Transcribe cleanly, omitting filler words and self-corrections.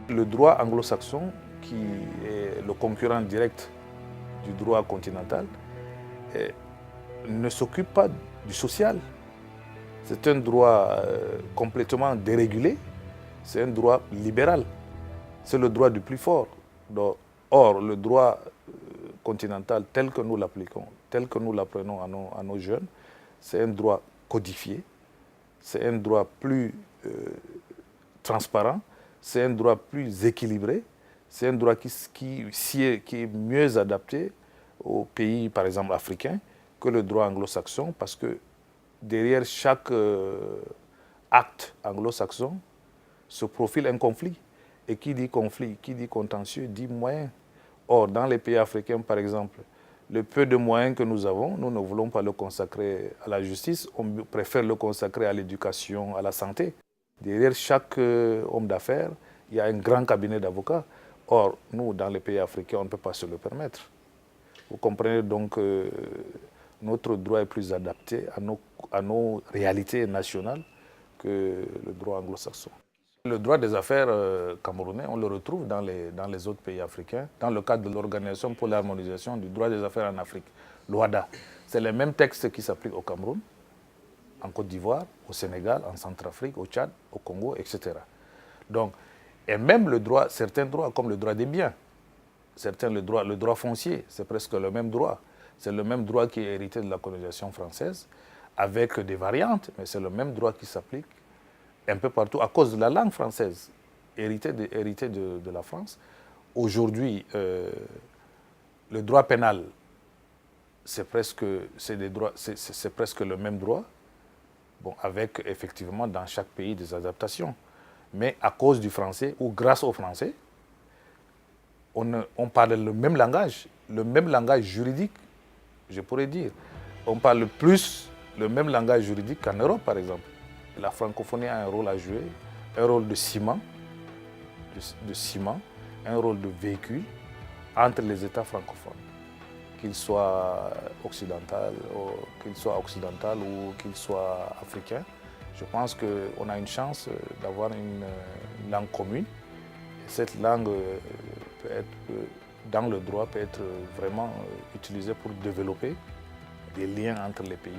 Le droit anglo-saxon, qui est le concurrent direct du droit continental, ne s'occupe pas du social. C'est un droit complètement dérégulé, c'est un droit libéral, c'est le droit du plus fort. Or, le droit continental tel que nous l'appliquons, tel que nous l'apprenons à nos jeunes, c'est un droit codifié, c'est un droit plus transparent, c'est un droit plus équilibré, c'est un droit qui est mieux adapté aux pays, par exemple, africains, que le droit anglo-saxon, parce que derrière chaque acte anglo-saxon se profile un conflit. Et qui dit conflit, qui dit contentieux, dit moyen. Or, dans les pays africains, par exemple, le peu de moyens que nous avons, nous ne voulons pas le consacrer à la justice, on préfère le consacrer à l'éducation, à la santé. Derrière chaque homme d'affaires, il y a un grand cabinet d'avocats. Or, nous, dans les pays africains, on ne peut pas se le permettre. Vous comprenez donc que notre droit est plus adapté à nos réalités nationales que le droit anglo-saxon. Le droit des affaires camerounais, on le retrouve dans les autres pays africains, dans le cadre de l'Organisation pour l'harmonisation du droit des affaires en Afrique, l'OHADA. C'est les mêmes textes qui s'appliquent au Cameroun, en Côte d'Ivoire, au Sénégal, en Centrafrique, au Tchad, au Congo, etc. Donc, et même certains droits, comme le droit des biens, le droit foncier, c'est presque le même droit. C'est le même droit qui est hérité de la colonisation française, avec des variantes, mais c'est le même droit qui s'applique un peu partout à cause de la langue française, héritée de la France. Aujourd'hui, le droit pénal, c'est presque le même droit, bon, avec effectivement dans chaque pays des adaptations. Mais à cause du français, ou grâce au français, on parle le même langage juridique, je pourrais dire. On parle plus le même langage juridique qu'en Europe, par exemple. La francophonie a un rôle à jouer, un rôle de ciment, un rôle de véhicule entre les États francophones, qu'ils soient occidentaux ou qu'ils soient africains. Je pense qu'on a une chance d'avoir une langue commune. Et cette langue dans le droit peut être vraiment utilisée pour développer des liens entre les pays.